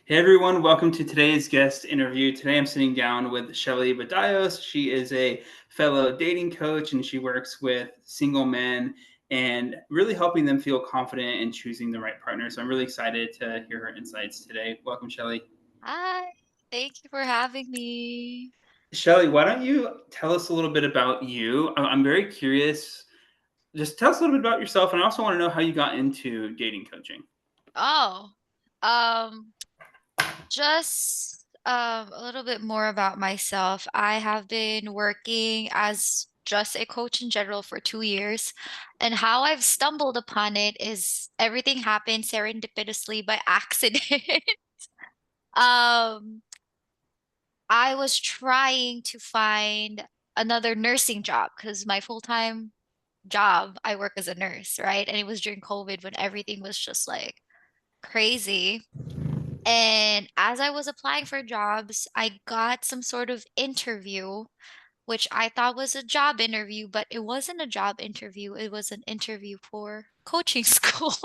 Hey everyone, welcome to today's guest interview. Today I'm sitting down with Shelley Badayos. She is a fellow dating coach and she works with single men and really helping them feel confident in choosing the right partner. So I'm really excited to hear her insights today. Welcome, Shelley. Hi, thank you for having me. Shelley, why don't you tell us a little bit about you? I'm very curious. Just tell us a little bit about yourself, and I also want to know how you got into dating coaching. Oh, um, just a little bit more about myself. I have been working as just a coach in general for 2 years, and how I've stumbled upon it is everything happened serendipitously by accident. Um, I was trying to find another nursing job because my full-time job, I work as a nurse, right? And it was during COVID when everything was just like crazy. And as I was applying for jobs, I got some sort of interview, which I thought was a job interview, but it wasn't a job interview. It was an interview for coaching school.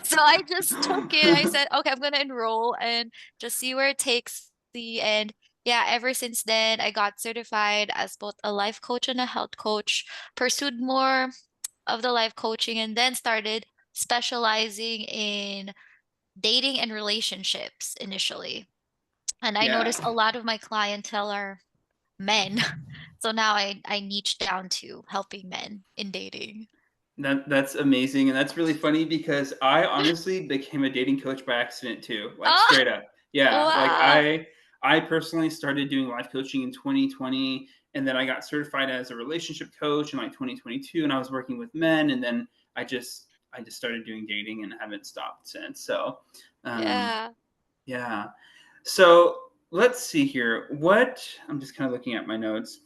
So I just took it. I said, okay, I'm gonna enroll and just see where it takes me. And yeah, ever since then, I got certified as both a life coach and a health coach, pursued more of the life coaching, and then started specializing in dating and relationships initially. And I Yeah. noticed a lot of my clientele are men. So now I niche down to helping men in dating. That's amazing, and that's really funny because I honestly became a dating coach by accident too, like Oh, straight up. Yeah, like wow. I personally started doing life coaching in 2020, and then I got certified as a relationship coach in like 2022, and I was working with men, and then I just started doing dating and haven't stopped since. So, um, Yeah. yeah. So let's see here. What I'm just kind of looking at my notes.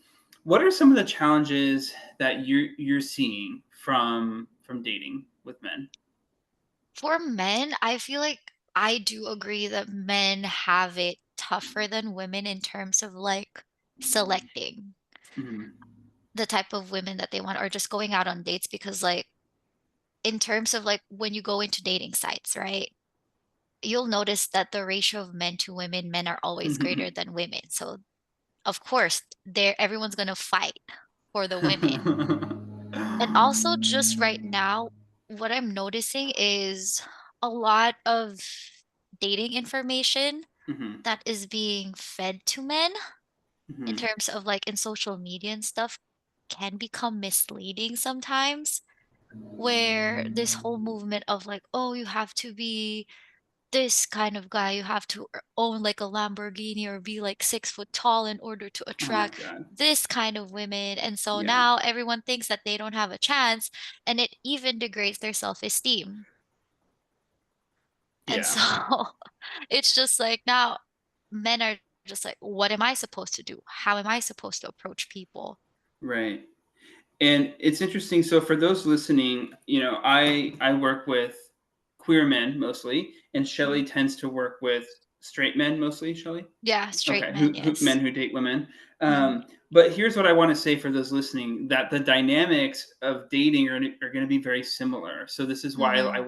What are some of the challenges that you're seeing from dating with men? For men, I feel like I do agree that men have it tougher than women in terms of like selecting Mhm. the type of women that they want or just going out on dates because like in terms of like when you go into dating sites, right? You'll notice that the ratio of men to women, men are always greater than women. So of course, there everyone's gonna fight for the women. And also just right now, what I'm noticing is a lot of dating information Mhm. that is being fed to men in Mhm. terms of like in social media and stuff can become misleading sometimes, where this whole movement of like, oh, you have to be this kind of guy. You have to own like a Lamborghini or be like 6 foot tall in order to Oh my attract god. this kind of women. And so Yeah. now everyone thinks that they don't have a chance, and it even degrades their self-esteem. And Yeah. so it's just like now men are just like, what am I supposed to do? How am I supposed to approach people? Right. And it's interesting. So for those listening, I work with queer men mostly, and Mhm. Shelley tends to work with straight men mostly. Shelley. Yeah, straight Okay, men, who yes. men who date women. Hmm. But here's what I want to say for those listening: that the dynamics of dating are going to be very similar. So this is why Hmm. I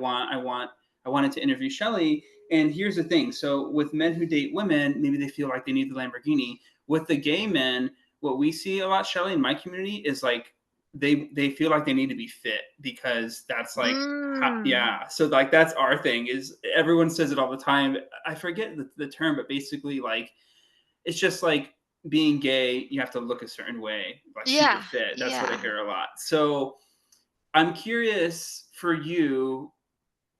wanted to interview Shelley. And here's the thing: so with men who date women, maybe they feel like they need the Lamborghini. With the gay men, what we see a lot, Shelley, in my community is like they feel like they need to be fit because that's like how, Mm. yeah, so like that's our thing is everyone says it all the time. I forget the term, but basically like it's just like being gay, you have to look a certain way, like super Yeah, fit. That's what I yeah. hear a lot. So I'm curious for you.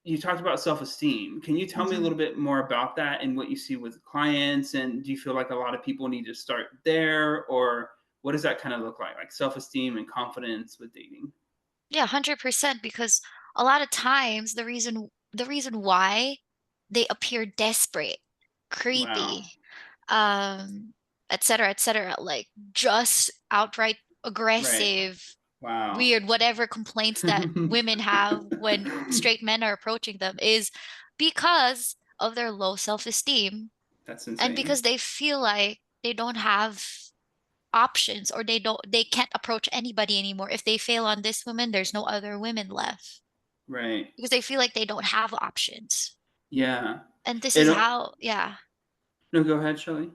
You talked about self esteem. Can you tell me a Hmm. little bit more about that and what you see with clients? And do you feel like a lot of people need to start there, or what does that kind of look like self esteem and confidence with dating? Yeah, 100% because a lot of times the reason why they appear desperate, Wow. creepy, um, et cetera, like just outright Right. aggressive, Wow. weird, whatever complaints that women have when straight men are approaching them is because of their low self-esteem That's and insane. because they feel like they don't have options or they can't approach anybody anymore. If they fail on this woman, there's no other women left Right. because they feel like they don't have options. Yeah. And this is It how, yeah. No, go ahead, Shelley.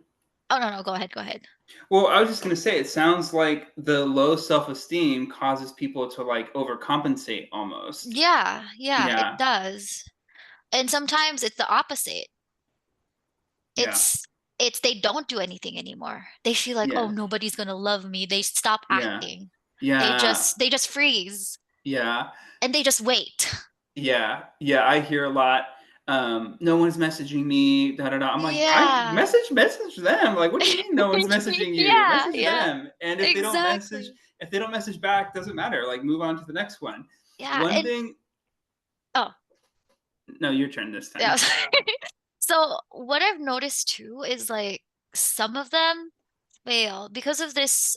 Oh, no, no, go ahead, go ahead. Well, I was just gonna say, it sounds like the low self-esteem causes people to like overcompensate almost. Yeah, yeah, it Yeah, does. And sometimes it's the opposite. yeah, It's it's they don't do anything anymore. They feel like, "Oh, yeah, nobody's gonna love me." They stop yeah, acting. yeah, They just freeze yeah. and they just wait. Yeah, yeah, I hear a lot. No one's messaging me. Da da da. I'm like, I Yeah. message them. Like, what do you mean no one's messaging you? Yeah, Message yeah, them. And exactly. if they don't message back, doesn't matter. Like, move on to the next one. Yeah, One and thing. oh, No, your turn this yeah. time. So what I've noticed too is like some of them fail because of this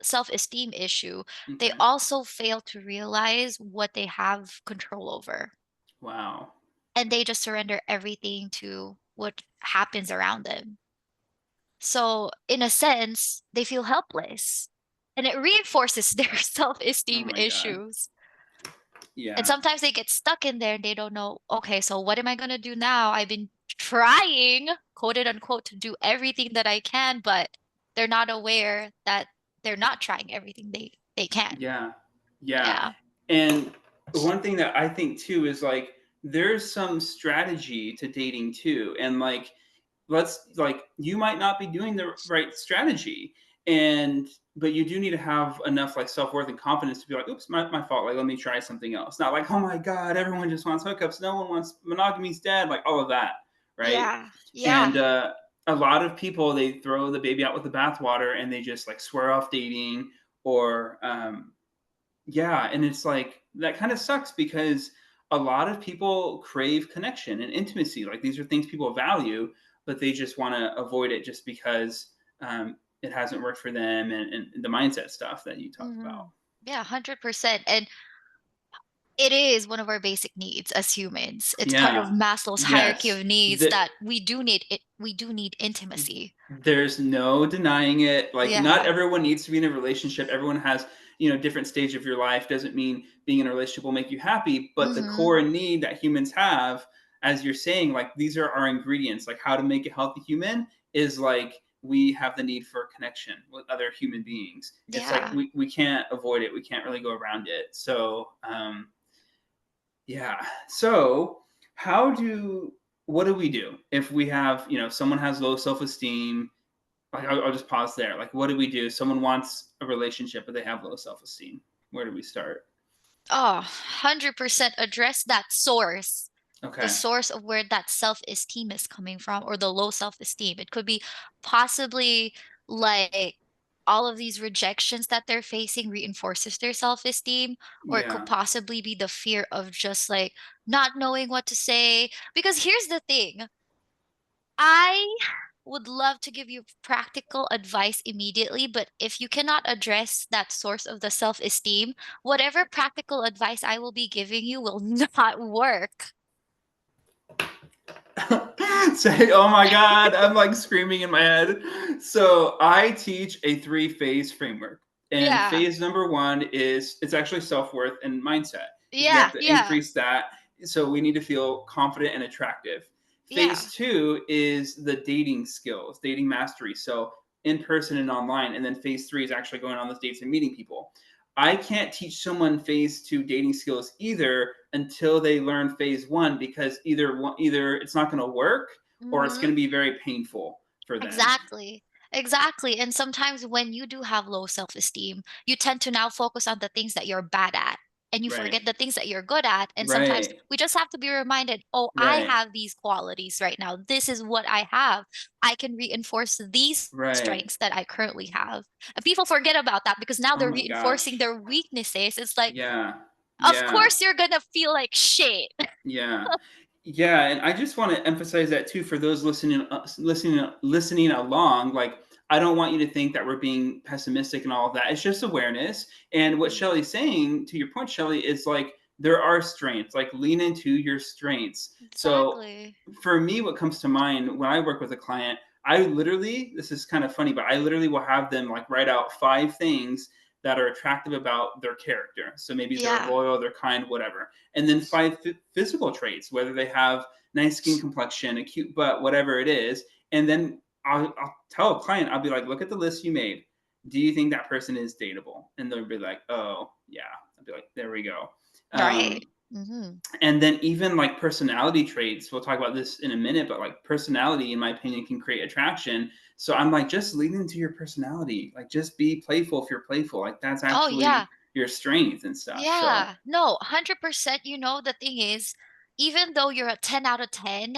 self-esteem issue. They Okay. also fail to realize what they have control over. Wow. And they just surrender everything to what happens around them. So, in a sense, they feel helpless and it reinforces their self Oh esteem my god. issues. And Yeah. sometimes they get stuck in there and they don't know, okay, so what am I going to do now? I've been trying, quoted unquote, to do everything that I can, but they're not aware that they're not trying everything they can. Yeah. Yeah. Yeah. And one thing that I think too is like there's some strategy to dating too. And like let's like you might not be doing the right strategy, and but you do need to have enough like self-worth and confidence to be like, oops, my fault, like let me try something else. Not like, oh my god, everyone just wants hookups, no one wants, monogamy's dead, like all of that, right? Yeah. And Yeah. a lot of people, they throw the baby out with the bathwater and they just like swear off dating, or yeah, and it's like that kind of sucks because a lot of people crave connection and intimacy. Like these are things people value, but they just want to avoid it just because it hasn't worked for them, and the mindset stuff that you talk Hmm. about. Yeah, 100%. And it is one of our basic needs as humans. It's part of Yeah. Maslow's hierarchy Yes. of needs The, that we do need intimacy. There's no denying it. Like, not Yeah. everyone needs to be in a relationship. Everyone has, different stage of your life. Doesn't mean being in a relationship will make you happy, but the Hmm. core need that humans have, as you're saying, like these are our ingredients. Like how to make a healthy human is like we have the need for connection with other human beings. It's like Yeah. we can't avoid it. We can't really go around it. So yeah. So how do what do we do if we have, someone has low self-esteem? Like, I'll just pause there. Like, what do we do? Someone wants a relationship, but they have low self esteem. Where do we start? Oh, 100% address that source. The Okay. source of where that self-esteem is coming from or the low self-esteem. It could be possibly like all of these rejections that they're facing reinforces their self-esteem, or it could Yeah. possibly be the fear of just like not knowing what to say. Because here's the thing, I would love to give you practical advice immediately, but if you cannot address that source of the self-esteem, whatever practical advice I will be giving you will not work. Say, oh my God, I'm like screaming in my head. So, I teach a three-phase framework. And Yeah. phase number one is it's actually self worth and mindset because we have Yeah. to Yeah. increase that. So, we need to feel confident and attractive. Yeah. Phase two is the dating skills, dating mastery. So, in person and online. And then phase three is actually going on those dates and meeting people. I can't teach someone phase two dating skills either until they learn phase one, because either it's not going to work or it's Mm-hmm. going to be very painful for them. Exactly. Exactly. And sometimes when you do have low self-esteem, you tend to now focus on the things that you're bad at and you Right. forget the things that you're good at. And sometimes Right. we just have to be reminded, oh, I Right. have these qualities right now. This is what I have. I can reinforce these Right. strengths that I currently have. And people forget about that because now Oh they're my reinforcing gosh. their weaknesses. It's like, Yeah. of Yeah. course you're gonna feel like shit. Yeah. Yeah, and I just want to emphasize that too for those listening along. Like, I don't want you to think that we're being pessimistic and all of that. It's just awareness. And what Mhm. Shelley's saying, to your point, Shelley, is like there are strengths. Like, lean into your strengths. So Exactly. for me, what comes to mind when I work with a client, I literally, this is kind of funny, but I literally will have them like write out 5 things that are attractive about their character. So maybe they're Yeah. loyal, they're kind, whatever. And then 5 physical traits, whether they have nice skin complexion, a cute butt, whatever it is. And then I'll tell a client, I'll be like, look at the list you made. Do you think that person is dateable? And they'll be like, oh, yeah. I'll be like, there we go. Right. Um, Mm-hmm. and then even like personality traits, we'll talk about this in a minute, but like personality, in my opinion, can create attraction. So I'm like, just lean into your personality. Like, just be playful if you're playful. Like, that's Oh, yeah. actually your strength and stuff. So Yeah. No, 100%. The thing is, even though you're a 10 out of 10,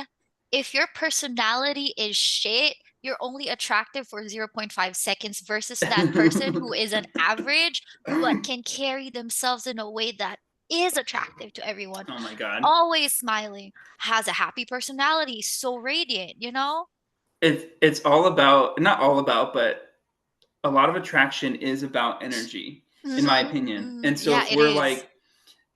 if your personality is shit, you're only attractive for 0.5 seconds versus that person who is an average but can carry themselves in a way that is attractive to everyone. oh my God. Always smiling, has a happy personality, so radiant, you know? It's all about, not all about, but a lot of attraction is about energy, in my Mm-hmm. opinion. Mm-hmm. And so Yeah, if it we're is. like,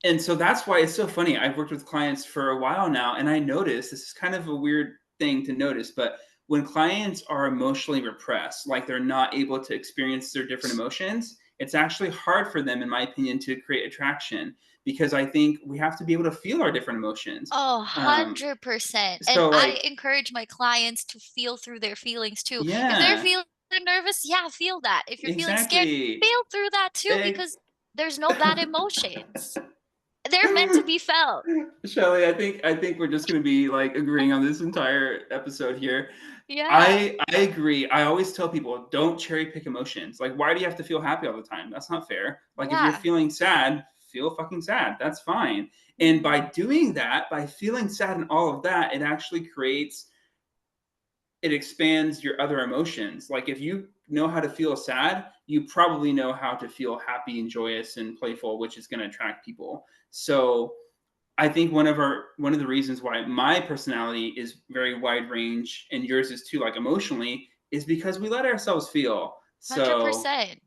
and so that's why it's so funny. I've worked with clients for a while now, and I notice this is kind of a weird thing to notice, but when clients are emotionally repressed, like they're not able to experience their different emotions, it's actually hard for them, in my opinion, to create attraction because I think we have to be able to feel our different emotions. Oh, Um, 100%. And so, I like, encourage my clients to feel through their feelings too. If they're yeah, feeling nervous, yeah, feel that. If you're feeling scared, exactly. feel through that too, Ex- because there's no bad emotions. They're meant to be felt. Shelley, I think we're just gonna be like agreeing on this entire episode here. Yeah. I agree. I always tell people don't cherry pick emotions. Like, why do you have to feel happy all the time? That's not fair. Like, if you're Yeah. feeling sad, feel fucking sad. That's fine. And by Mhm. doing that, by feeling sad and all of that, it actually creates, it expands your other emotions. Like, if you know how to feel sad, you probably know how to feel happy and joyous and playful, which is going to attract people. So I think one of the reasons why my personality is very wide range and yours is too, like emotionally, is because we let ourselves feel. So 100%.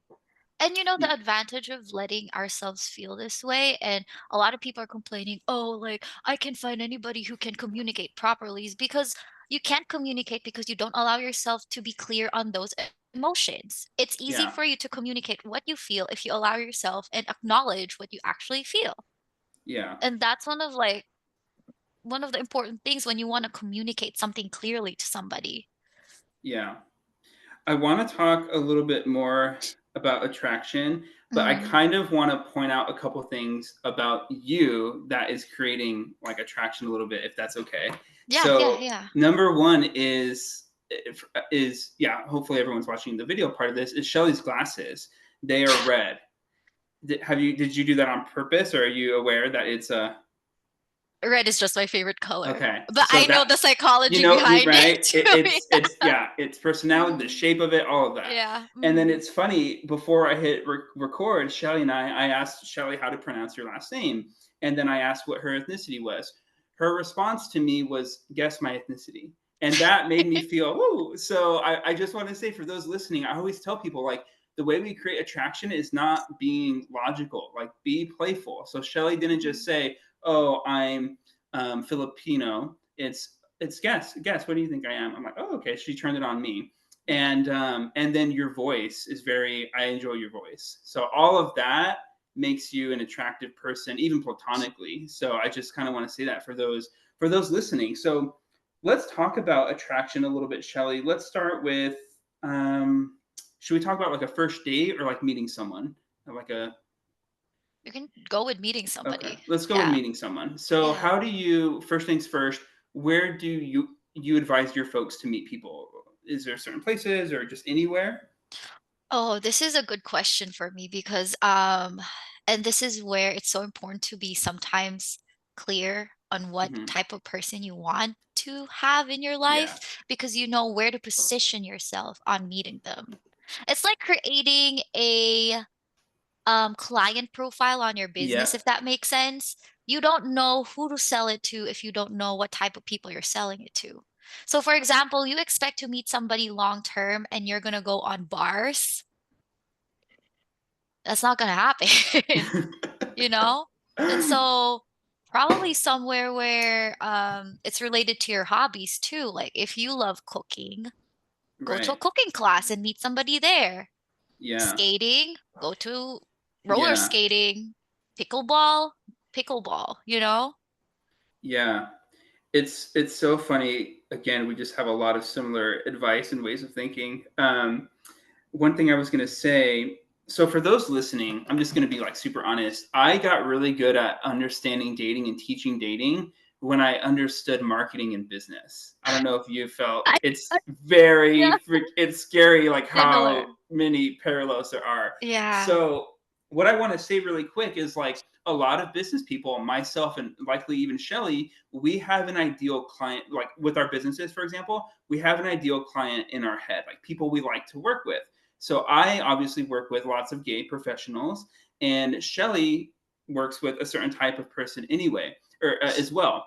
And the advantage of letting ourselves feel this way, and a lot of people are complaining, oh, like, I can find anybody who can communicate properly, is because you can't communicate because you don't allow yourself to be clear on those emotions. It's easy yeah, for you to communicate what you feel if you allow yourself and acknowledge what you actually feel. yeah, And that's one of the important things when you want to communicate something clearly to somebody. yeah. I want to talk a little bit more about attraction, but I Hmm. kind of want to point out a couple things about you that is creating like attraction a little bit, if that's okay. Yeah, yeah, So yeah. number one is yeah. Hopefully everyone's watching the video part of this. Is Shelley's glasses? They are red. Did you do that on purpose, or are you aware that it's a Red is just my favorite color. okay? But So I know that the psychology behind it right? too. It's yeah, it's personality, the Mhm. shape of it, all of that. Yeah. And then Mhm. it's funny. Before I hit record, Shelley and I asked Shelley how to pronounce your last name, and then I asked what her ethnicity was. Her response to me was, "Guess my ethnicity," and that made me feel ooh. So I just want to say for those listening, I always tell people like the way we create attraction is not being logical. Like, be playful. So Shelley didn't just Mhm. say, "Oh, I'm Filipino." It's guess. What do you think I am? I'm like, oh, okay. She turned it on me, and then your voice is very. I enjoy your voice. So all of that makes you an attractive person, even platonically. So I just kind of want to say that for those listening. So let's talk about attraction a little bit, Shelley. Let's start with. Should we talk about like a first date or like meeting someone? Like a You can go with meeting Okay, somebody. let's go with Yeah. meeting someone. So, Yeah. how do you, first things first, where do you advise your folks to meet people? Is there certain places or just anywhere? Oh, this is a good question for me because and this is where it's so important to be sometimes clear on what Hmm. type of person you want to have in your Yeah. life because you know where to position yourself on meeting them. It's like creating a client profile on your business, Yep. if that makes sense. You don't know who to sell it to if you don't know what type of people you're selling it to. So, for example, you expect to meet somebody long term and you're going to go on bars. That's not going to happen, you know? And so, probably somewhere where it's related to your hobbies too. Like, if you love cooking, go to a Right. cooking class and meet somebody there. Yeah. Skating, go to roller Yeah. skating, pickleball, pickleball, you know? Yeah. It's so funny. Again, we just have a lot of similar advice and ways of thinking. One thing I was going to say, so for those listening, I'm just going to be like super honest. I got really good at understanding dating and teaching dating when I understood marketing and business. I don't know if you felt I, it's yeah, it's scary like similar. how many parallels there are. Yeah. So what I want to say really quick is like a lot of business people, myself and likely even Shelley, we have an ideal client, like with our businesses, for example, we have an ideal client in our head, like people we like to work with. So I obviously work with lots of gay professionals, and Shelley works with a certain type of person anyway, or as well.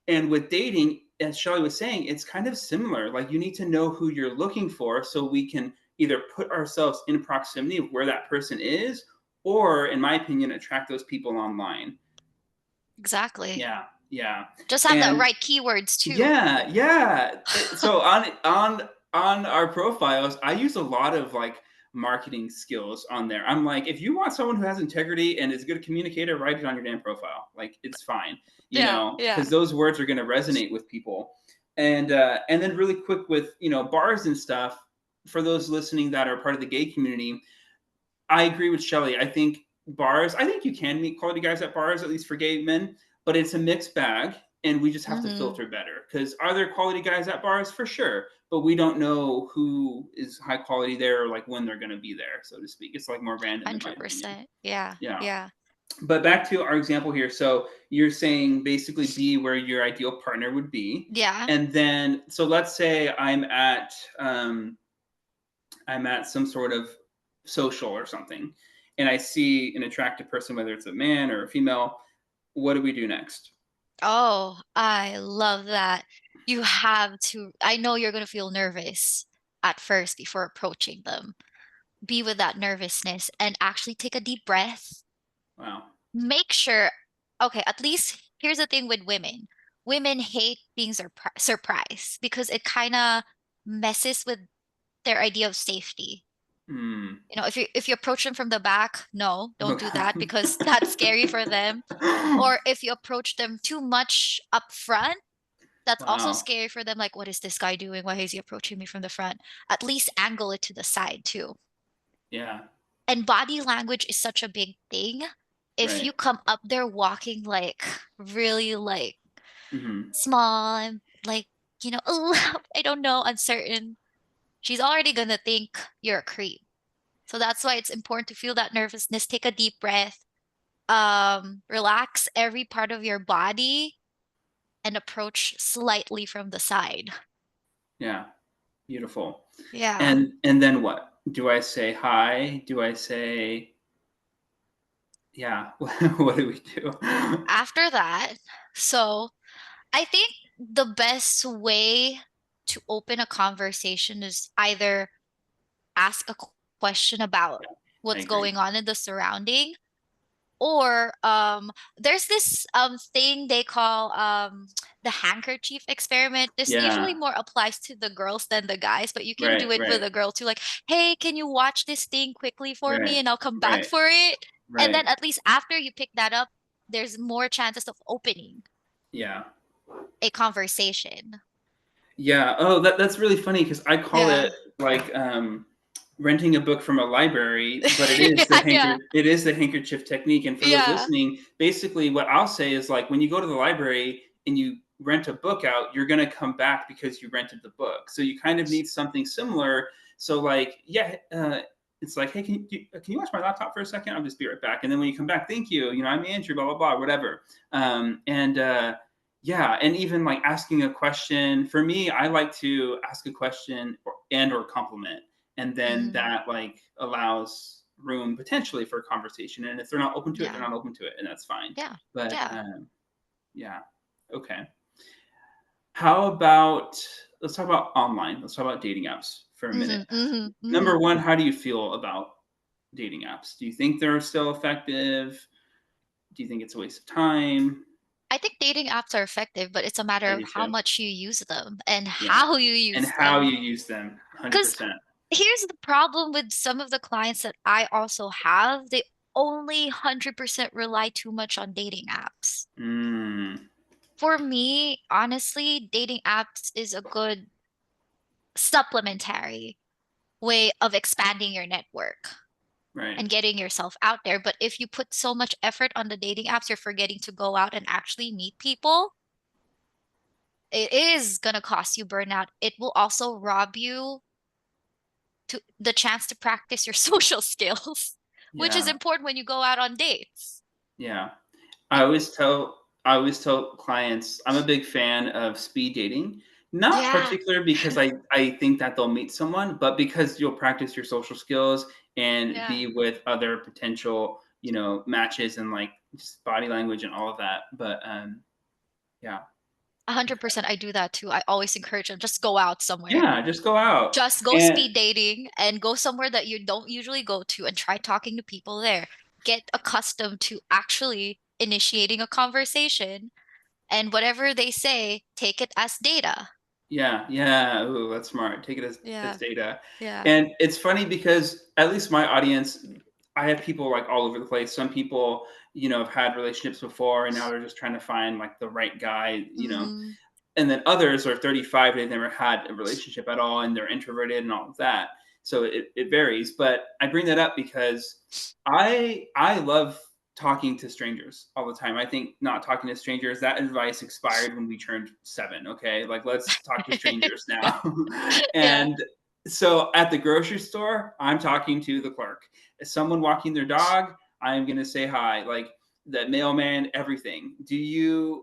And with dating, as Shelley was saying, it's kind of similar. Like you need to know who you're looking for, so we can either put ourselves in proximity of where that person is, or, in my opinion, attract those people online. Exactly. Yeah, yeah, Just have the and right keywords too. yeah, yeah. So on our profiles, I use a lot of like marketing skills on there. I'm like, if you want someone who has integrity and is a good communicator, write it on your damn profile. Like it's fine, Yeah, yeah. because those words are going to resonate with people. And then really quick with bars and stuff. For those listening that are part of the gay community, I agree with Shelley. I think bars, I think you can meet quality guys at bars, at least for gay men, but it's a mixed bag. And we just have to Hmm. filter better. Because are there quality guys at bars? For sure. But we don't know who is high quality there or like when they're going to be there, so to speak. It's like more random, in my opinion. 100%. Yeah, Yeah. yeah. But back to our example here. So you're saying basically be where your ideal partner would be. Yeah. And then, so let's say I'm at some sort of social or something, and I see an attractive person, whether it's a man or a female. What do we do next? Oh, I love that. You have to, I know you're going to feel nervous at first before approaching them. Be with that nervousness and actually take a deep breath. Wow. Make sure, okay, at least here's the thing with women. Women hate being surprised because it kind of messes with their idea of safety. Hmm. You know, if you approach them from the back, no, don't do Okay. that because that's scary for them. Or if you approach them too much up front, that's also Wow. scary for them. Like, what is this guy doing? Why is he approaching me from the front? At least angle it to the side too. Yeah. And body language is such a big thing. If Right. you come up there walking like really like Hmm. small and like, I don't know, uncertain, she's already gonna think you're a creep. So that's why it's important to feel that nervousness, take a deep breath, relax every part of your body and approach slightly from the side. Yeah. Beautiful. Yeah. And then what? Do I say hi? Do I say yeah? What do we do? After that, so I think the best way to open a conversation is either ask a question about I what's agree. going on in the surrounding, or there's this thing they call the handkerchief experiment. This usually Yeah. more applies to the girls than the guys, but you can Right. do it with Right. a girl too. Like, hey, can you watch this thing quickly for me Right. and I'll come back Right. for it? And Right. then at least after you pick that up, there's more chances of opening Yeah. a conversation. Yeah. Oh, that's really funny because I call Yeah. it like renting a book from a library, but it is the Yeah. handkerchief technique. And for those Yeah. listening, basically what I'll say is like when you go to the library and you rent a book out, you're gonna come back because you rented the book. So you kind of need something similar. So like, yeah, it's like, hey, can you watch my laptop for a second? I'll just be right back. And then when you come back, thank you. I'm Andrew, blah blah blah, whatever. And yeah, and even like asking a question, for me, I like to ask a question or compliment, and then Hmm. that like allows room potentially for a conversation. And if they're not open to it, they're Yeah. not open to it, and that's fine. Yeah. But Yeah. yeah, okay. How about let's talk about online. Let's talk about dating apps for a minute. Hmm. Hmm. Hmm. Number one, how do you feel about dating apps? Do you think they're still effective? Do you think it's a waste of time? I think dating apps are effective, but it's a matter I of do how too. much you use them and Yeah. how you And use how them. you use them, Because 100%. here's the problem with some of the clients that I also have. They only 100% rely too much on dating apps. Mm, For me, honestly, dating apps is a good supplementary way of expanding your network right. and getting yourself out there. But if you put so much effort on the dating apps, you're forgetting to go out and actually meet people. It is gonna cost you burnout. It will also rob you to the chance to practice your social skills, which is Yeah. important when you go out on dates. Yeah. I It, always tell I always tell clients I'm a big fan of speed dating. Not yeah, particular because I think that they'll meet someone, but because you'll practice your social skills and yeah. be with other potential, matches and like just body language and all of that. But yeah. 100% I do that too. I always encourage them, just go out somewhere. Yeah, just go out. Just go And speed dating and go somewhere that you don't usually go to and try talking to people there. Get accustomed to actually initiating a conversation and whatever they say, take it as data. yeah, yeah. Ooh, that's smart. Take it as Yeah, data. yeah. And it's funny because at least my audience, I have people like all over the place. Some people, have had relationships before and now they're just trying to find like the right guy. Mm, And then others are 35, they've never had a relationship at all and they're introverted and all of that. So it varies. But I bring that up because I love talking to strangers all the time. I think not talking to strangers, that advice expired when we turned 7. Okay. Like let's talk to strangers now. yeah. And so at the grocery store, I'm talking to the clerk. If someone walking their dog, I'm gonna say hi. Like the mailman, everything.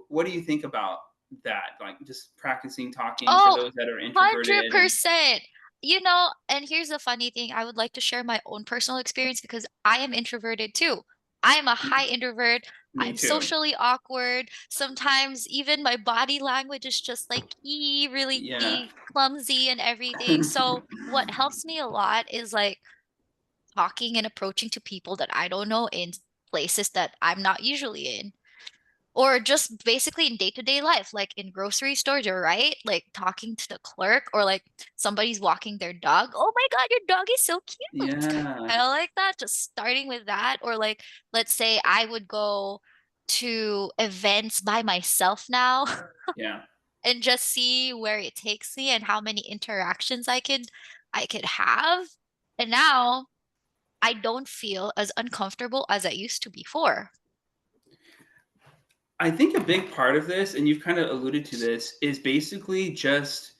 What do you think about that? Like just practicing talking for Oh, those that are introverted and 100%. And here's the funny thing. I would like to share my own personal experience because I am introverted too. I am a high introvert. me I'm too. socially awkward. Sometimes even my body language is just like really Yeah. clumsy and everything. So what helps me a lot is like talking and approaching to people that I don't know in places that I'm not usually in. Or just basically in day-to-day life, like in grocery stores, you're right, like talking to the clerk or like somebody's walking their dog. Oh my God, your dog is so cute. Yeah. I like that. Just starting with that. Or like, let's say I would go to events by myself now Yeah. and just see where it takes me and how many interactions I could have. And now I don't feel as uncomfortable as I used to before. I think a big part of this, and you've kind of alluded to this, is basically just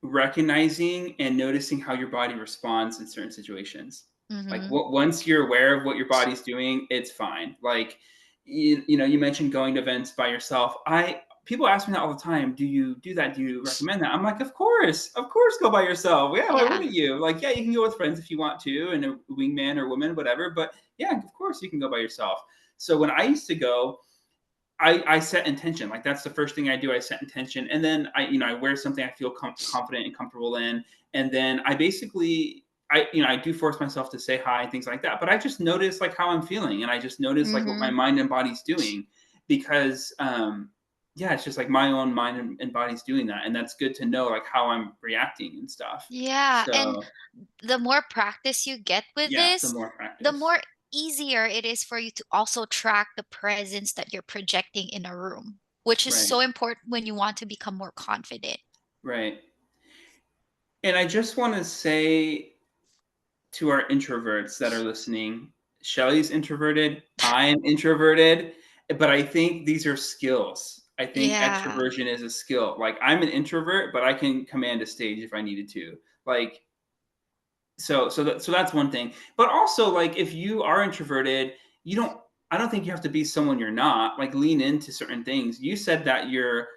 recognizing and noticing how your body responds in certain situations. Like Mm-hmm. once you're aware of what your body's doing, it's fine. Like you mentioned going to events by yourself. I People ask me that all the time. Do you do that? Do you recommend that? I'm like, of course, go by yourself. Yeah, why Yeah. wouldn't you? Like, yeah, you can go with friends if you want to, and a wingman or woman, whatever. But yeah, of course, you can go by yourself. So when I used to go, I set intention. Like that's the first thing I do. I set intention, and then I wear something I feel confident and comfortable in, and then I basically I do force myself to say hi and things like that. But I just notice like how I'm feeling, and I just notice like what my Mm-hmm. mind and body's doing, because yeah, it's just like my own mind and body's doing that, and that's good to know like how I'm reacting and stuff. Yeah, and So the more practice you get with yeah, the this, more the practice, more easier it is for you to also track the presence that you're projecting in a room, which is right, so important when you want to become more confident. right. And I just want to say to our introverts that are listening, Shelley's introverted, I'm introverted, but I think these are skills. I think Yeah. extroversion is a skill. Like I'm an introvert, but I can command a stage if I needed to. Like so that's one thing. But also like if you are introverted, you don't I don't think you have to be someone you're not. Like lean into certain things. You said that you're,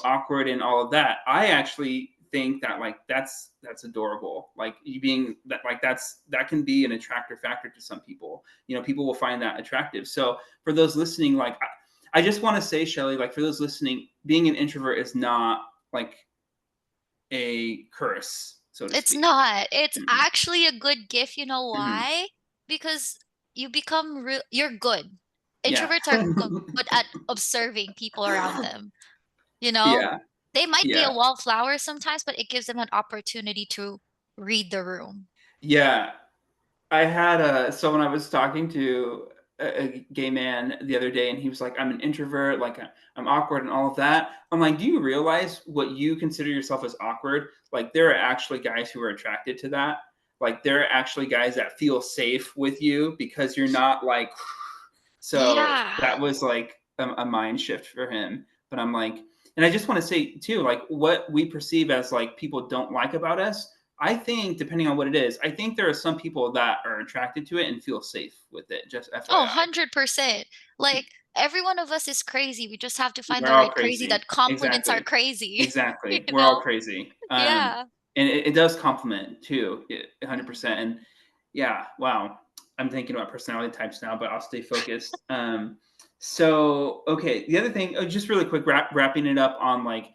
awkward and all of that. I actually think that like that's adorable. Like you being that like that can be an attractor factor to some people. People will find that attractive. So for those listening, like I just want to say, Shelley, like for those listening, being an introvert is not like a curse, so to It's speak. not. It's Mm-mm. actually a good gift. You know Mhm. why? Because you become real, you're good. Yeah. Introverts are good at observing people around them. You know, Yeah, they might be a yeah, wallflower sometimes, but it gives them an opportunity to read the room. Yeah. I had so when I was talking to a gay man the other day, and he was like, "I'm an introvert, like I'm awkward and all of that." I'm like, "Do you realize what you consider yourself as awkward? Like, there are actually guys who are attracted to that. Like, there are actually guys that feel safe with you because you're not like." So Yeah. that was like a mind shift for him. But I'm like, and I just want to say too, like what we perceive as like people don't like about us, I think, depending on what it is, I think there are some people that are attracted to it and feel safe with it. Just Oh, FYI. 100%. Like every one of us is crazy. We just have to find We're the all right crazy crazy. that complements our Exactly. crazy, you Exactly. We're all know? crazy. Yeah. And it does complement too, 100%. And yeah, wow. I'm thinking about personality types now, but I'll stay focused. So, okay. The other thing, just really quick, wrapping it up on like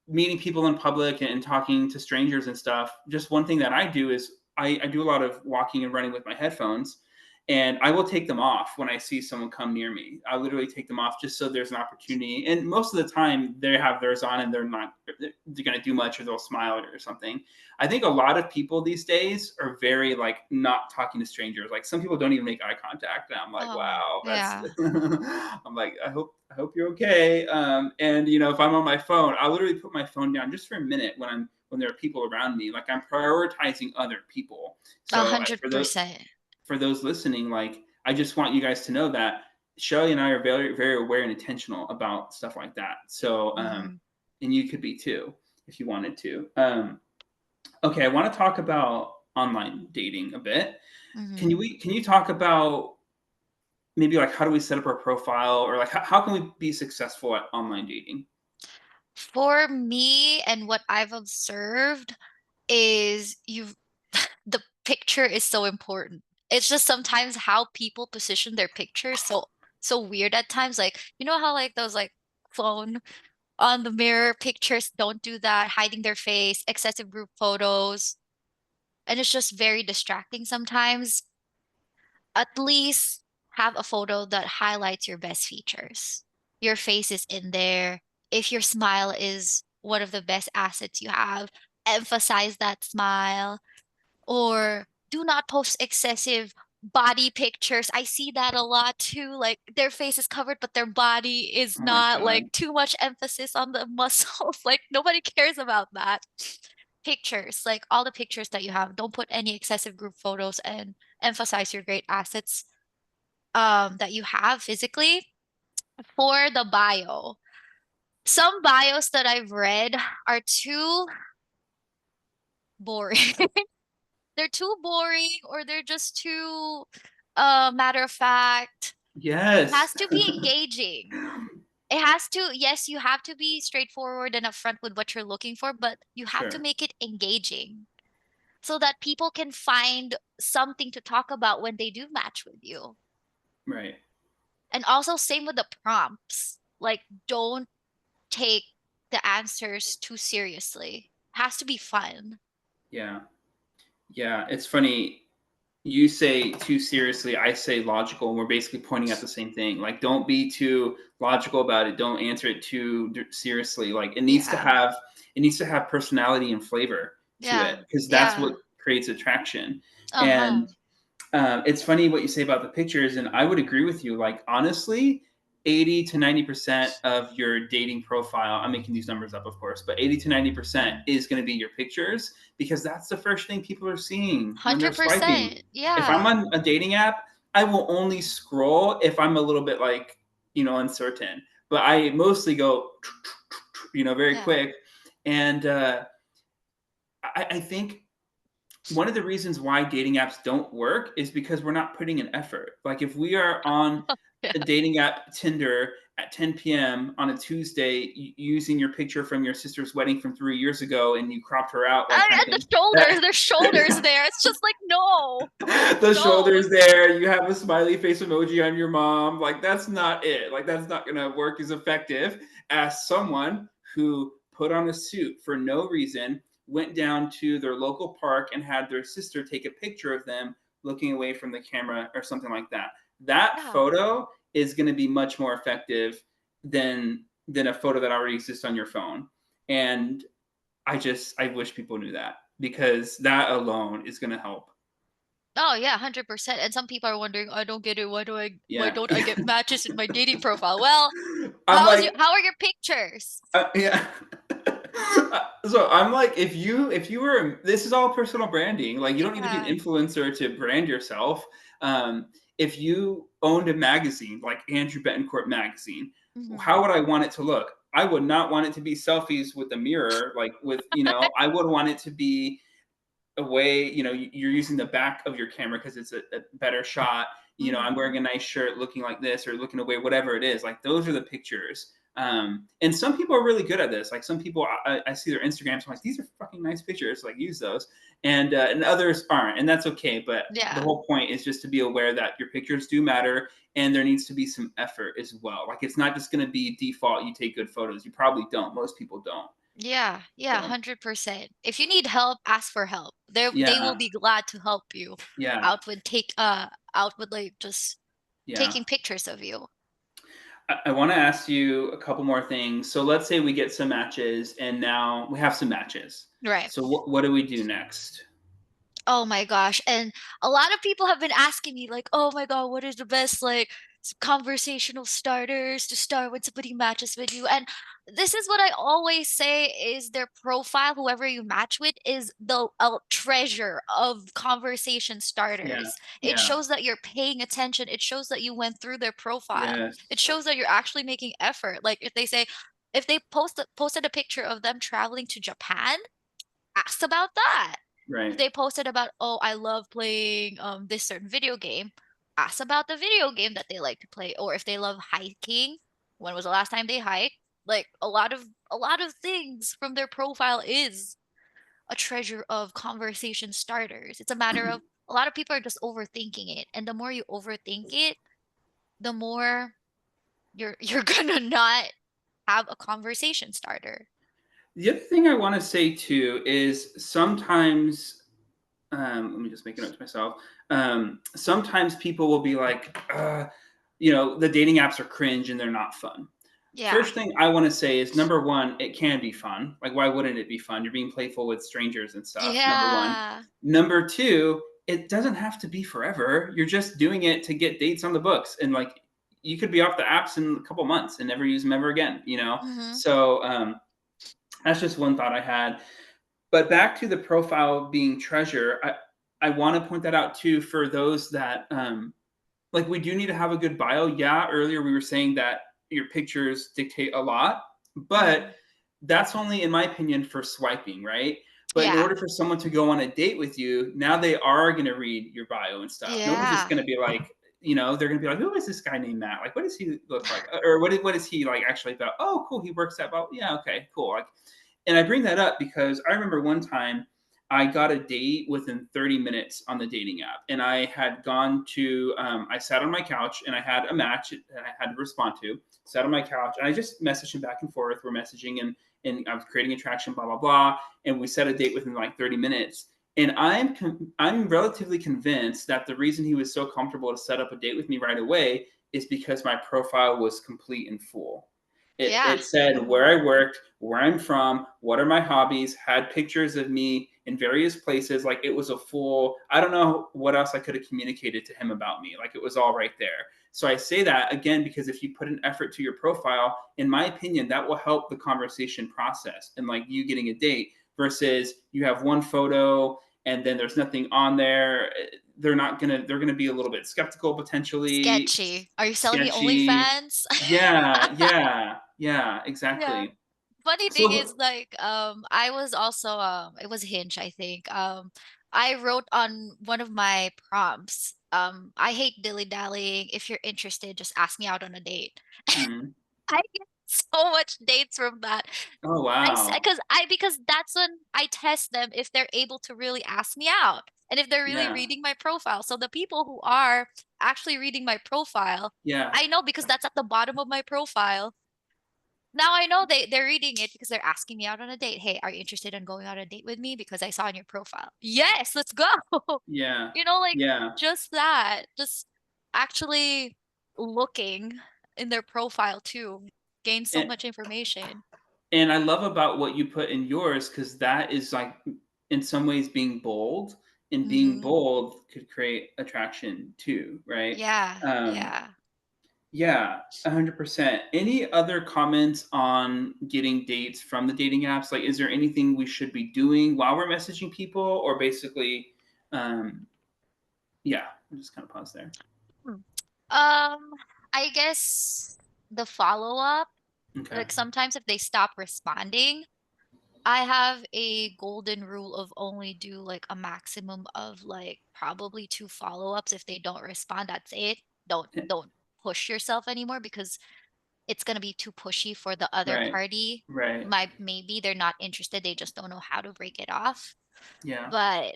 meeting people in public and talking to strangers and stuff. Just one thing that I do is I do a lot of walking and running with my headphones, and I will take them off when I see someone come near me. I literally take them off just so there's an opportunity. And most of the time they have theirs on and they're going to do much, or they'll smile or something. I think a lot of people these days are very like not talking to strangers. Like some people don't even make eye contact. And I'm like, Oh, wow, that's yeah. I'm like, I hope you're okay. And you know, if I'm on my phone, I literally put my phone down just for a minute when there are people around me. Like I'm prioritizing other people. A So hundred percent. for those listening, like I just want you guys to know that Shelley and I are very, very aware and intentional about stuff like that. So, Mm-hmm. and you could be too if you wanted to. Okay, I want to talk about online dating a bit. Mm-hmm. Can you talk about maybe like how do we set up our profile, or like how can we be successful at online dating? For me and what I've observed is the picture is so important. It's just sometimes how people position their pictures so weird at times. Like, you know how like those like phone on the mirror pictures don't do that, hiding their face, excessive group photos, and it's just very distracting sometimes. At least have a photo that highlights your best features. Your face is in there. If your smile is one of the best assets you have, emphasize that smile. Or do not post excessive body pictures. I see that a lot too. Like their face is covered, but their body is Oh my not, god. like too much emphasis on the muscles. Like nobody cares about that. Pictures, like all the pictures that you have, don't put any excessive group photos and emphasize your great assets that you have physically. For the bio, some bios that I've read are too boring. They're too boring, or they're just too matter of fact. It Yes. has to be engaging. It has to, yes, you have to be straightforward and upfront with what you're looking for, but you have to Sure. make it engaging so that people can find something to talk about when they do match with you. Right. And also same with the prompts. Like don't take the answers too seriously. It has to be fun. Yeah. Yeah. It's funny. You say too seriously, I say logical, and we're basically pointing at the same thing. Like, don't be too logical about it. Don't answer it too seriously. Like, Yeah. it needs to have personality and flavor to Yeah. it, because that's Yeah. what creates attraction. Uh-huh. And it's funny what you say about the pictures, and I would agree with you. Like honestly, 80 to 90% of your dating profile, I'm making these numbers up, of course, but 80 to 90% is going to be your pictures, because that's the first thing people are seeing when they're swiping. 100%. If I'm Yeah. on a dating app, I will only scroll if I'm a little bit like, uncertain. But I mostly go, very Yeah. quick. And I think one of the reasons why dating apps don't work is because we're not putting in effort. Like if we are on Yeah. a dating app Tinder at 10 p.m. on a Tuesday using your picture from your sister's wedding from 3 years ago and you cropped her out, like kind of And the thing. shoulders, That there's shoulders there. It's just like, no, the no. shoulders there, you have a smiley face emoji on your mom. Like that's not it. Like that's not gonna work as effective as someone who put on a suit for no reason, went down to their local park and had their sister take a picture of them looking away from the camera or something like that. That Yeah. photo is going to be much more effective than a photo that already exists on your phone. And I wish people knew that. because that alone is going to help. Oh yeah, 100%. And some people are wondering, I don't get it. Why Yeah. don't I get matches in my dating profile? Well, I'm like, how are your pictures? yeah. So I'm like, if you were, this is all personal branding. Like, you don't need to be Yeah. an influencer to brand yourself. If you owned a magazine like Andrew Betancourt magazine, Hmm. how would I want it to look? I would not want it to be selfies with a mirror, like with, I would want it to be a way, you're using the back of your camera because it's a better shot. I'm wearing Hmm. a nice shirt looking like this or looking away, whatever it is. Like, those are the pictures. And some people are really good at this. Like, some people, I see their Instagrams, I'm like, these are fucking nice pictures, like, use those. And others aren't, and that's okay. But the Yeah. whole point is just to be aware that your pictures do matter, and there needs to be some effort as well. Like, it's not just going to be default, you take good photos. You probably don't. Most people don't. Yeah. Yeah, So 100%. If you need help, ask for help. They will yeah. be glad to help you Yeah. out with out with like just Yeah. taking pictures of you. I want to ask you a couple more things. So let's say we get some matches, and now we have some matches. Right. So what do we do next? Oh my gosh. And a lot of people have been asking me, like, oh my God, what is the best, like, conversational starters to start when somebody matches with you? And this is what I always say is their profile, whoever you match with, is the treasure of conversation Yeah. starters. It Yeah. shows that you're paying attention. It shows that you went through their profile. It Yes. shows that you're actually making effort. Like if they posted a picture of them traveling to Japan, ask about that. If Right. they posted about, oh, I love playing this certain video game, ask about the video game that they like to play. Or if they love hiking, when was the last time they hiked? Like a lot of things from their profile is a treasure of conversation starters. It's a matter of a lot of people are just overthinking it. And the more you overthink it, the more you're gonna not have a conversation starter. The other thing I want to say too is sometimes, let me just make a note to myself. Sometimes people will be like, the dating apps are cringe and they're not fun. Yeah. First thing I want to say is, number one, it can be fun. Like, why wouldn't it be fun? You're being playful with strangers and stuff. Number one. Yeah. Number two, it doesn't have to be forever. You're just doing it to get dates on the books. And like, you could be off the apps in a couple months and never use them ever again. Hmm. So that's just one thought I had. But back to the profile being treasure, I want to point that out too for those that like, we do need to have a good bio. Yeah, earlier we were saying that your pictures dictate a lot, but Hmm. that's only, in my opinion, for swiping, right? But in Yeah. order for someone to go on a date with you, now they are going to read your bio and stuff. No one's just Yeah. going to be like, they're going to be like, who is this guy named Matt? Like, what does he look like? Or what is he like actually about? Oh, cool. He works at, well, yeah, okay, cool. Like, and I bring that up because I remember one time I got a date within 30 minutes on the dating app. And I had gone to, I sat on my couch and I had a match that I had to respond to. Sat on my couch and I just messaged him back and forth. We're messaging and I was creating attraction, blah, blah, blah. And we set a date within like 30 minutes. And I'm relatively convinced that the reason he was so comfortable to set up a date with me right away is because my profile was complete and full. It, Yeah. it said where I worked, where I'm from, what are my hobbies, had pictures of me in various places. Like, it was a full, I don't know what else I could have communicated to him about me. Like, it was all right there. So I say that again because if you put an effort to your profile, in my opinion, that will help the conversation process and like you getting a date versus you have one photo and then there's nothing on there. They're gonna be a little bit skeptical, potentially Sketchy. Are you selling me sketchy. OnlyFans? Yeah, yeah, yeah, Yeah. exactly. Funny thing is So, like I was also it was Hinge, I think. I wrote on one of my prompts, I hate dilly-dallying. If you're interested, just ask me out on a date. mm, I get so much dates from that. oh I said wow, because that's when I test them if they're able to really ask me out and if they're really yeah, reading my profile. So the people who are actually reading my profile, yeah, I know because that's at the bottom of my profile. Now I know they're reading it because they're asking me out on a date. Hey, are you interested in going on a date with me? Because I saw on your profile. Yes, let's go. yeah, Like yeah, just that, just actually looking in their profile too, gain so and much information. and I love about what you put in yours because that is like in some ways being bold, and being Mm-hmm. bold could create attraction too, right? Yeah, Um, yeah. yeah, 100%. Any other comments on getting dates from the dating apps? Like, is there anything we should be doing while we're messaging people, or basically, um, yeah, I'll just kind of pause there. Hmm. Um, I guess the follow-up, Okay. like sometimes if they stop responding, I have a golden rule of only do like a maximum of like probably two follow-ups. If they don't respond, that's it. Don't push yourself anymore because it's gonna be too pushy for the other Right. party. Right. Maybe they're not interested, they just don't know how to break it off. Yeah. But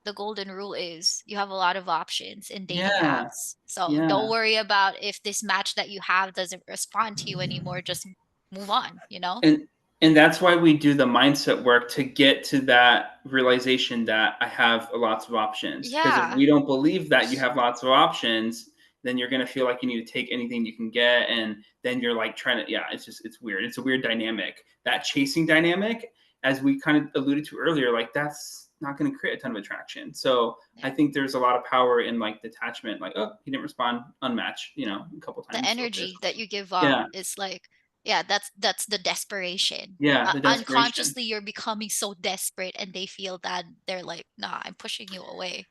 the golden rule is you have a lot of options in dating Yeah. apps. So don't Yeah. worry about if this match that you have doesn't respond to you anymore. Just move on, you know? And and that's why we do the mindset work to get to that realization that I have lots of options. Because if Yeah. we don't believe that you have lots of options, then you're gonna feel like you need to take anything you can get, and then you're like trying to, yeah, it's weird. It's a weird dynamic. That chasing dynamic, as we kind of alluded to earlier, like that's not gonna create a ton of attraction. So I Yeah. think there's a lot of power in like detachment, like, oh, he didn't respond, unmatch, a couple The times. Okay, that's energy that cool. you give off Yeah, is like, yeah, that's the desperation. yeah, the desperation. Unconsciously you're becoming so desperate and they feel that they're like, nah, I'm pushing you away.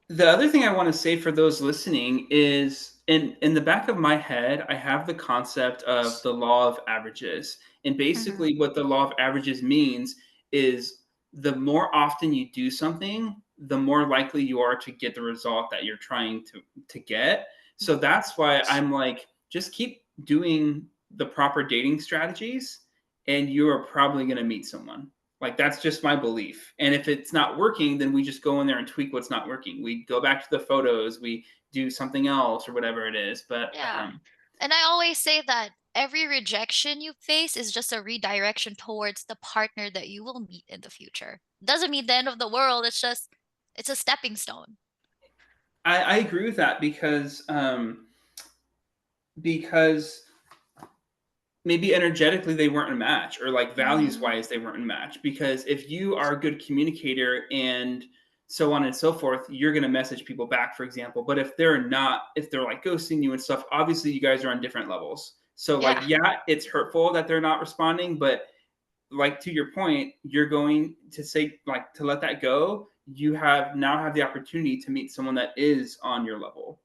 The other thing I want to say for those listening is in the back of my head, I have the concept of the law of averages. And Hmm. basically what the law of averages means is the more often you do something, the more likely you are to get the result that you're trying to get. So that's why I'm like, just keep doing the proper dating strategies and you are probably going to meet someone. Like that's just my belief. And if it's not working, then we just go in there and tweak what's not working. We go back to the photos, we do something else or whatever it is. But Yeah. And I always say that every rejection you face is just a redirection towards the partner that you will meet in the future. Doesn't mean the end of the world. It's just, it's a stepping stone. I agree with that because maybe energetically they weren't a match, or like values Hmm. wise they weren't a match, because if you are a good communicator and so on and so forth, you're going to message people back, for example. But if they're not, if they're like ghosting you and stuff, obviously you guys are on different levels. So like, Yeah, yeah, it's hurtful that they're not responding, but like to your point, you're going to say like to let that go. You have now have the opportunity to meet someone that is on your level.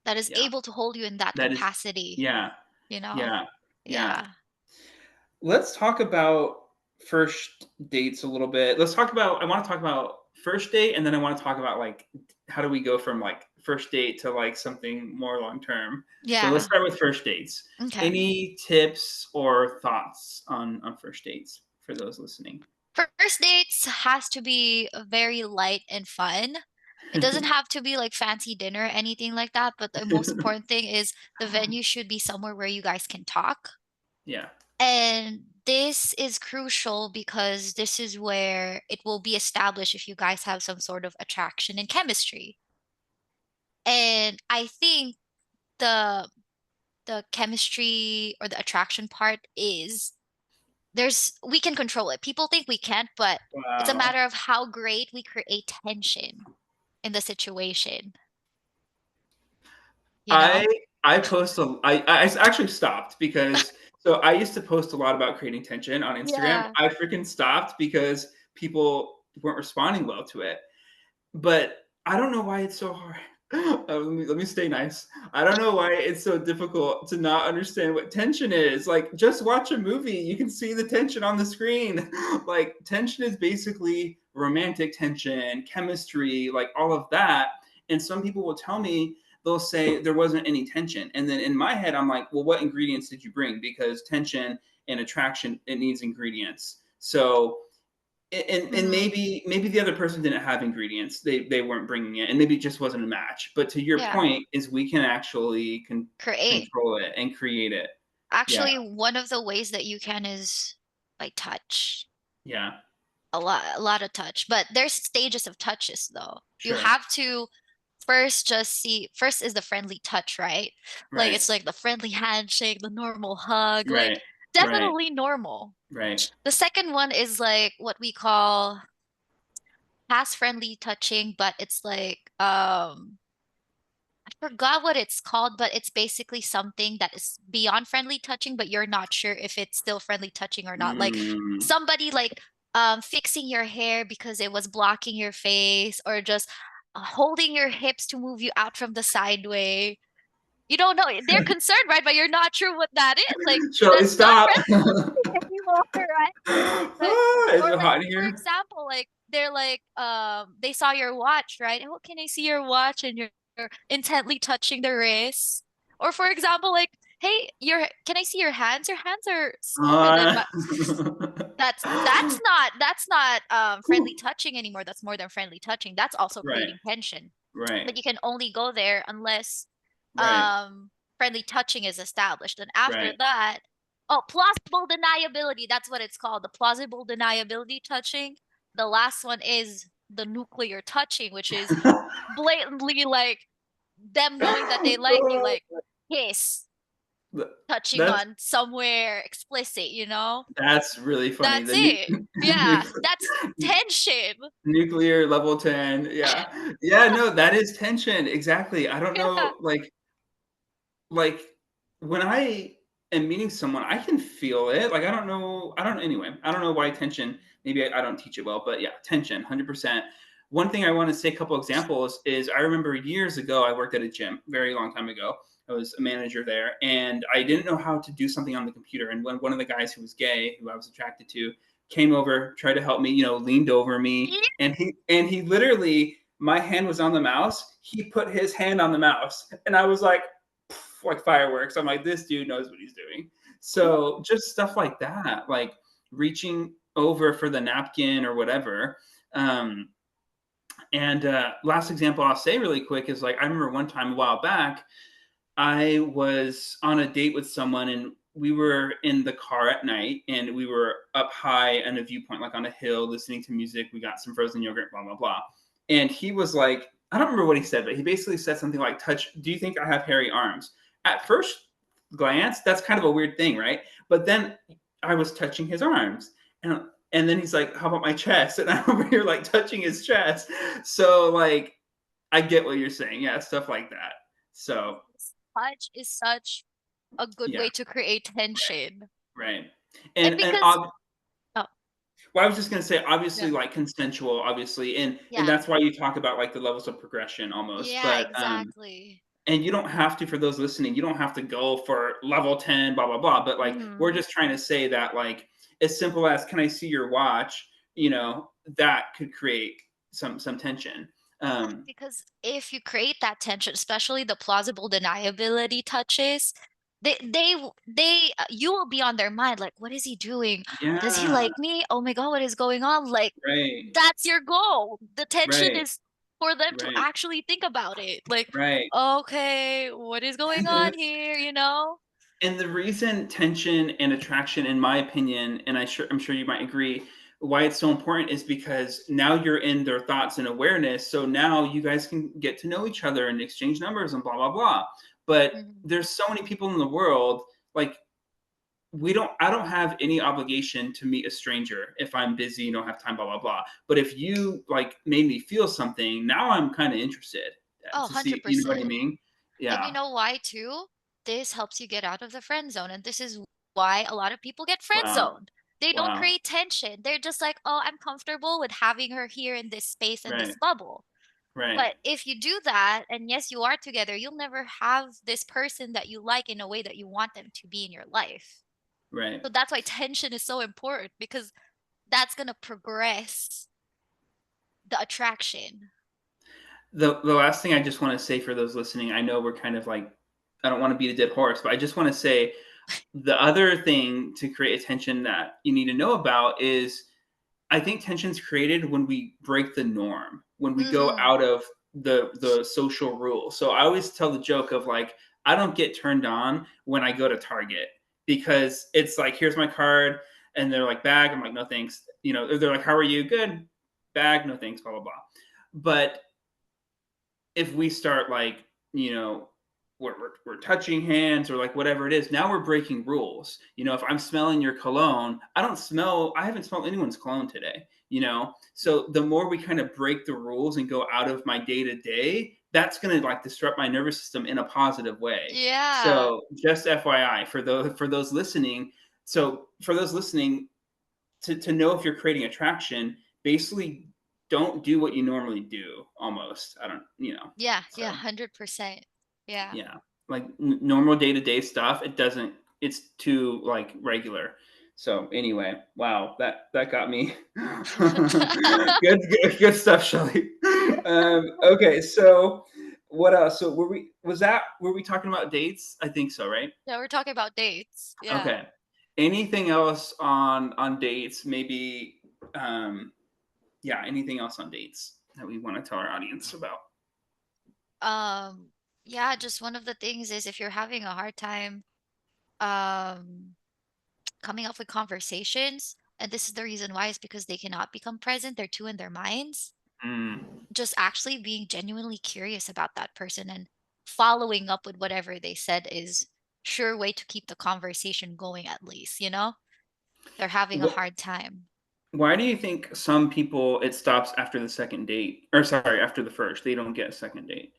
that is Yeah, able to hold you in that that is, capacity, yeah, you know? yeah, yeah. Yeah. Let's talk about first dates a little bit. I want to talk about first date, and then I want to talk about like how do we go from like first date to like something more long term. So let's Yeah. start with first dates. Okay. Any tips or thoughts on first dates for those listening? First dates has to be very light and fun. It doesn't have to be like fancy dinner or anything like that, but the most important thing is the venue should be somewhere where you guys can talk. Yeah. And this is crucial because this is where it will be established if you guys have some sort of attraction and chemistry. And I think the the chemistry or the attraction part is we can control it. People think we can't, but it's a Wow. matter of how great we create tension in the situation, you know? I I post a I actually stopped because so I used to post a lot about creating tension on Instagram. Yeah. I freaking stopped because people weren't responding well to it. But I don't know why it's so hard. Let me stay nice. I don't know why it's so difficult to not understand what tension is. Like, just watch a movie. You can see the tension on the screen. Like, tension is basically romantic tension, chemistry, like all of that. And some people will tell me, they'll say there wasn't any tension. And then in my head, I'm like, well, what ingredients did you bring? Because tension and attraction, it needs ingredients. So and Hmm. maybe the other person didn't have ingredients, they weren't bringing it, and maybe it just wasn't a match. But to your Yeah. point is we can actually Create. control it and create it. Yeah, Actually, one of the ways that you can is by touch. yeah, A lot of touch. But there's stages of touches though. You sure, have to first is the friendly touch, right? Like right, it's like the friendly handshake, the normal hug. Like right, Right. definitely normal. Right. The second one is like what we call past friendly touching, but it's like I forgot what it's called, but it's basically something that is beyond friendly touching, but you're not sure if it's still friendly touching or not. Like Mm. somebody like fixing your hair because it was blocking your face, or just holding your hips to move you out from the sideway. You don't know. They're concerned, right? But you're not sure what that is. Like Shelley, that's not stop. friendly anymore, right? Like, Is or it like hot in for here? example, like they're like they saw your watch, right? Oh, can I see your watch? And you're intently touching the wrist. Or for example, like, hey, your can I see your hands? Your hands are swollen, and Uh, my that's not friendly touching anymore. That's more than friendly touching. That's also right. creating tension. Right. But you can only go there unless Right. um friendly touching is established. And after Right. that, oh, plausible deniability, that's what it's called. The plausible deniability touching. The last one is the nuclear touching, which is blatantly like them knowing that they like you, like kiss, touching That's on somewhere explicit, that's really funny. That's The it. Yeah, that's nu- tension. nuclear level 10. Yeah. Yeah, no, that is tension. Exactly. I don't Yeah. know, like when I am meeting someone, I can feel it. Like I don't know why tension, maybe I don't teach it well, but yeah, tension, 100%. One thing I want to say, a couple examples is I remember years ago, I worked at a gym, very long time ago. I was a manager there, and I didn't know how to do something on the computer. And when one of the guys who was gay, who I was attracted to, came over, tried to help me, leaned over me, and he literally, my hand was on the mouse. He put his hand on the mouse, and I was like fireworks. I'm like, this dude knows what he's doing. So just stuff like that, like reaching over for the napkin or whatever. Um, and last example I'll say really quick is like I remember one time a while back, I was on a date with someone and we were in the car at night and we were up high on a viewpoint, like on a hill, listening to music. We got some frozen yogurt, blah, blah, blah. And he was like, I don't remember what he said, but he basically said something like, do you think I have hairy arms? At first glance, that's kind of a weird thing, right? But then I was touching his arms. And then he's like, how about my chest? And I'm over here like touching his chest. So like I get what you're saying. Yeah, stuff like that. So Touch is such a good yeah, way to create tension. right. And And because oh, well, I was just gonna say, yeah. obviously, like consensual, obviously, and Yeah. that's why you talk about like the levels of progression almost. Yeah, But exactly. and you don't have to, for those listening, you don't have to go for level 10, blah blah blah. But like we're Hmm. just trying to say that like as simple as can I see your watch, that could create some tension. Um, Because if you create that tension, especially the plausible deniability touches, you will be on their mind, like, what is he doing? Does he yeah, like me? Oh my God, what is going on? Like, right, that's your goal. The tension right, is for them to right, actually think about it. Like, right. okay, what is going on here, And the reason tension and attraction, in my opinion, and I'm sure you might agree, why it's so important is because now you're in their thoughts and awareness. So now you guys can get to know each other and exchange numbers and blah blah blah. But Mhm. there's so many people in the world, like I don't have any obligation to meet a stranger if I'm busy, don't have time, blah blah blah. But if you like made me feel something, now I'm kind of interested Oh, to see, you know what I 100%. mean? And you Yeah. know why too? This helps you get out of the friend zone. And this is why a lot of people get friend Wow. zoned. They don't Wow. create tension. They're just like, oh, I'm comfortable with having her here in this space and this Right. bubble. Right. But if you do that, and yes, you are together, you'll never have this person that you like in a way that you want them to be in your life. Right. So that's why tension is so important, because that's going to progress the attraction. The last thing I just want to say for those listening, I know we're kind of like, I don't want to beat a dead horse, but I just want to say the other thing to create attention that you need to know about is I think tension's created when we break the norm, when we go Hmm. out of the social rule. So I always tell the joke of like, I don't get turned on when I go to Target because it's like, here's my card, and they're like, bag. I'm like, no thanks. They're like, how are you? Good. Bag, no thanks, blah blah blah. But if we start like, you know, we're touching hands or like whatever it is. Now we're breaking rules. If I'm smelling your cologne, I haven't smelled anyone's cologne today. So the more we kind of break the rules and go out of my day to day, that's going to like disrupt my nervous system in a positive way. Yeah. So just FYI for those listening. So for those listening, to know if you're creating attraction, basically don't do what you normally do almost. I don't. Yeah, So yeah, 100%. Yeah. yeah, like normal day-to-day stuff, it's too like regular. So anyway, wow, that got me. Good stuff, Shelley. Okay, so what else? So were we talking about dates? I think so, right? Yeah, we're talking about dates. Yeah. Okay. Anything else on dates? Maybe yeah, anything else on dates that we want to tell our audience about? Um, yeah, just one of the things is if you're having a hard time um coming up with conversations, and this is the reason why, is because they cannot become present, they're too in their minds. Mm. Just actually being genuinely curious about that person and following up with whatever they said is sure way to keep the conversation going, at least, they're having a What hard time. Why do you think some people it stops after the second date? Or sorry, after the first, they don't get a second date.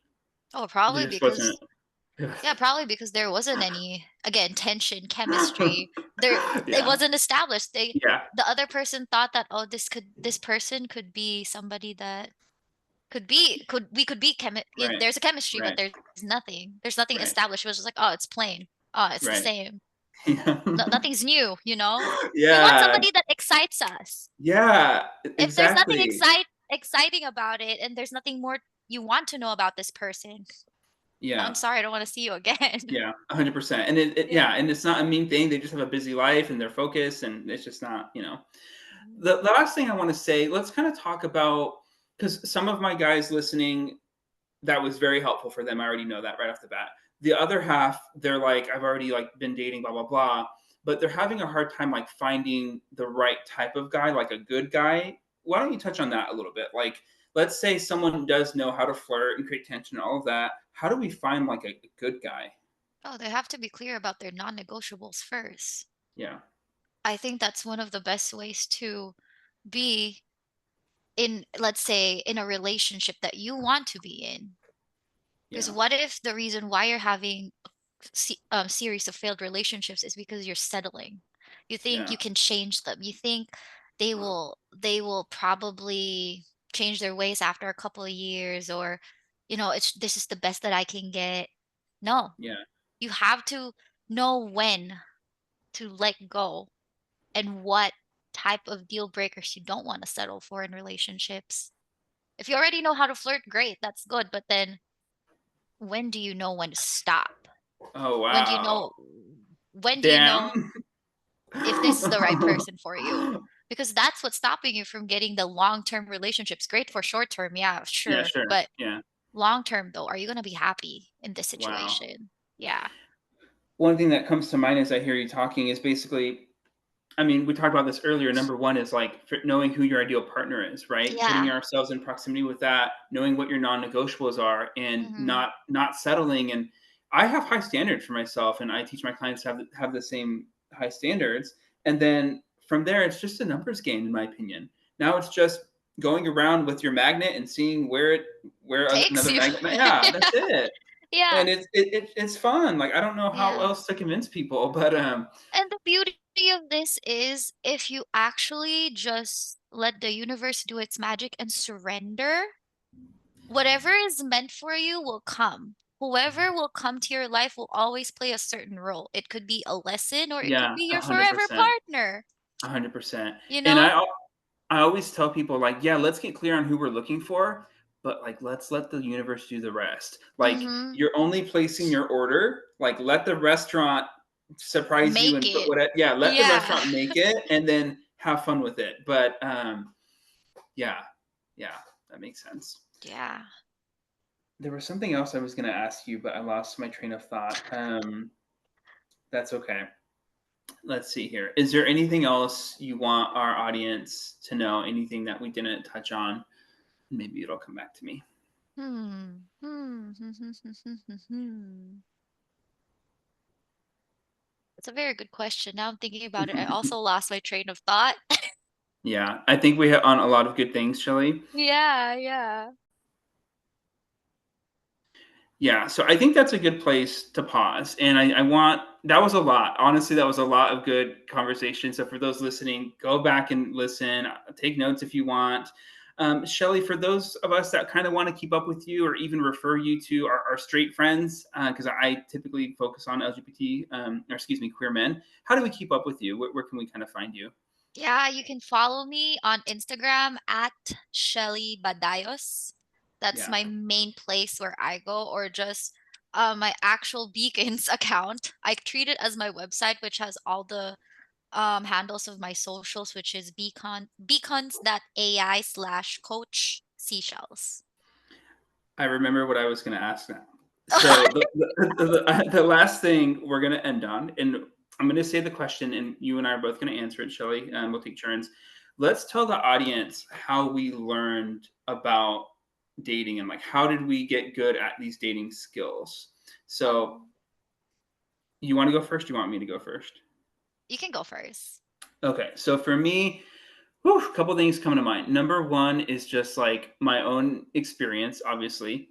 Oh, There probably just wasn't. because yeah, probably because there wasn't any, again, tension, chemistry. There it Yeah, wasn't established. yeah, The other person thought that, oh, this person could be somebody that could be right, there's a chemistry, but right, there's nothing right, established. It was just like, oh, it's plain. Oh, it's the right. same. Yeah, No, nothing's new. We want yeah, somebody that excites us. yeah, If there's nothing exactly. exciting about it and there's nothing more you want to know about this person, I'm Yeah, sorry, I don't want to see you again. yeah, 100%. And yeah, Yeah. and it's not a mean thing. They just have a busy life and they're focused, and it's just not. Mhm. The last thing I want to say, let's kind of talk about because some of my guys listening, that was very helpful for them. I already know that right off the bat. The other half, they're like, I've already like been dating, blah blah blah, but they're having a hard time like finding the right type of guy, like a good guy. Why don't you touch on that a little bit? Like, let's say someone does know how to flirt and create tension and all of that. How do we find like a good guy? Oh, they have to be clear about their non-negotiables first. Yeah, I think that's one of the best ways to be in, let's say, in a relationship that you want to be in. Because yeah, what if the reason why you're having a series of failed relationships is because you're settling? You think yeah, you can change them. You think they will probably change their ways after a couple of years, or it's this is the best that I can get. No, yeah, you have to know when to let go and what type of deal breakers you don't want to settle for in relationships. If you already know how to flirt, great, that's good. But then when do you know when to stop? oh When do you wow, know when do you know damn. if this is the right person for you? Because that's what's stopping you from getting the long-term relationships. Great for short term, yeah, Yeah, sure. sure, But yeah, long term though, are you gonna be happy in this wow. situation? Yeah. One thing that comes to mind as I hear you talking is basically, I mean, we talked about this earlier. Number one is like knowing who your ideal partner is, right? Putting Yeah. ourselves in proximity with that, knowing what your non-negotiables are, and Hmm. not settling. And I have high standards for myself, and I teach my clients to have the same high standards. And then from there, it's just a numbers game, in my opinion. Now it's just going around with your magnet and seeing where Takes another you. magnet. Yeah, that's it. Yeah. And it's fun. Like I don't know how Yeah. else to convince people, but And the beauty of this is if you actually just let the universe do its magic and surrender, whatever is meant for you will come. Whoever will come to your life will always play a certain role. It could be a lesson or it could yeah, be your hundred forever percent. partner, 100%. you And know? I always tell people like, yeah, let's get clear on who we're looking for, but like let's let the universe do the rest. Like Mhm. you're only placing your order, like let the restaurant surprise you Make and put it. what yeah, let the Yeah. restaurant make it and then have fun with it. But yeah. Yeah, that makes sense. Yeah. There was something else I was going to ask you, but I lost my train of thought. That's okay. Let's see here. Is there anything else you want our audience to know? Anything that we didn't touch on? Maybe it'll come back to me. Hmm. Hmm. That's a very good question. Now I'm thinking about it. I also lost my train of thought. Yeah, I think we hit on a lot of good things, Shelley. Yeah, yeah. Yeah, so I think that's a good place to pause. And I want that was a lot. Honestly, that was a lot of good conversation. So for those listening, go back and listen. Take notes if you want. Shelley, for those of us that kind of want to keep up with you or even refer you to our straight friends, because I typically focus on LGBT, or excuse me, queer men. How do we keep up with you? Where can we kind of find you? Yeah, you can follow me on Instagram at Shelley Badayos. That's Yeah, my main place where I go, or just my actual Beacons account. I treat it as my website, which has all the handles of my socials, which is beacons.ai/coach seashells. I remember what I was going to ask now. So the last thing we're going to end on, and I'm going to say the question, and you and I are both going to answer it, Shelley, and we'll take turns. Let's tell the audience how we learned about dating and like how did we get good at these dating skills. So Oh, you want to go first? You want me to go first? you can go first. Okay, so for me, whew, a couple things come to mind. Number one is just like my own experience, obviously.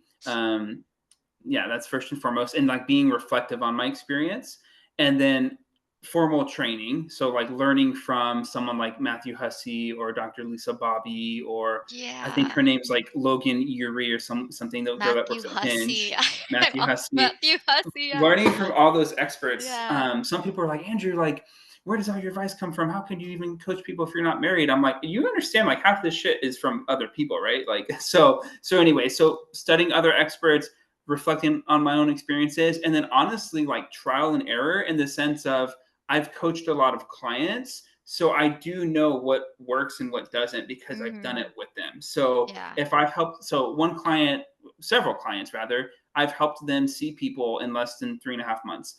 Yeah, that's first and foremost, and like being reflective on my experience, and then formal training. So like learning from someone like Matthew Hussey or Dr. Lisa Bobby, or I think her Yeah, name's like Logan Uri or something, the girl that Matthew works at Hussey. Hinge, I'm Matthew all Hussey. Matthew Hussey. Yeah, Learning from all those experts. yeah, Some people are like, Andrew, like, where does all your advice come from? How can you even coach people if you're not married? I'm like, you understand, like half this shit is from other people, right? Like, so anyway, so studying other experts, reflecting on my own experiences, and then honestly, like trial and error in the sense of I've coached a lot of clients. So I do know what works and what doesn't because I've done Mm-hmm. it with them. So Yeah, if I've helped, so one client, several clients rather, I've helped them see people in less than 3.5 months.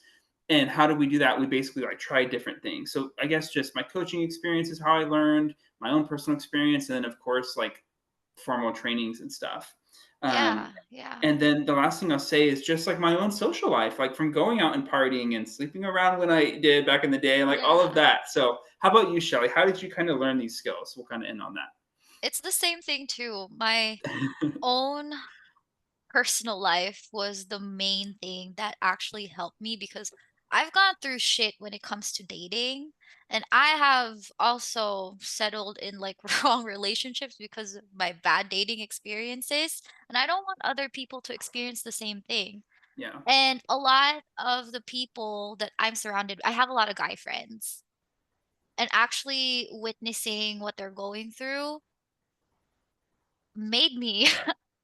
And how do we do that? We basically like try different things. So I guess just my coaching experience is how I learned, my own personal experience, and then of course like formal trainings and stuff. Um, yeah, yeah, and then the last thing I'll say is just like my own social life, like from going out and partying and sleeping around when I did back in the day, like all of yeah. that. So how about you, Shelley? How did you kind of learn these skills? We'll kind of end on It's the same thing too. My that. own personal life was the main thing that actually helped me because I've gone through shit when it comes to dating. And I have also settled in like wrong relationships because of my bad dating experiences. And I don't want other people to experience the same thing. Yeah, And a lot of the people that I'm surrounded, I have a lot of guy friends. And actually witnessing what they're going through made me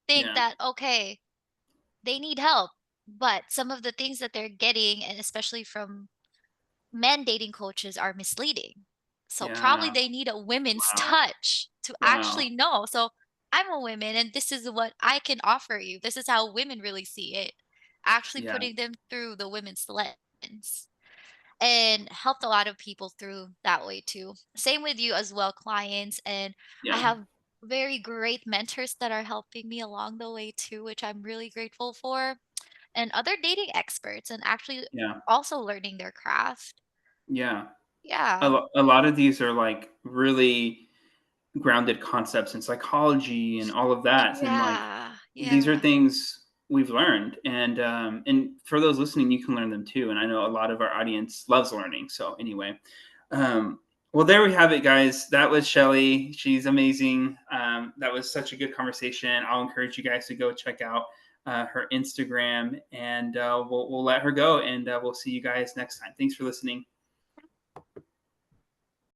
think yeah, that, okay, they need help, but some of the things that they're getting, and especially from men dating coaches, are misleading. So probably yeah. they need a women's Wow, touch to wow. actually know. So I'm a woman and this is what I can offer you. This is how women really see it. Actually Yeah, putting them through the women's lens and helped a lot of people through that way too. Same with you as well, clients. And I yeah, have very great mentors that are helping me along the way too, which I'm really grateful for, and other dating experts and actually yeah, also learning their craft. yeah. Yeah. A lot of these are like really grounded concepts in psychology and all of that, and like Yeah. these are Yeah. things we've learned, and for those listening, you can learn them too. And I know a lot of our audience loves learning. So anyway, um, well, there we have it, guys. That was Shelley. She's amazing. That was such a good conversation. I'll encourage you guys to go check out her Instagram, and we'll let her go, and we'll see you guys next time. Thanks for listening.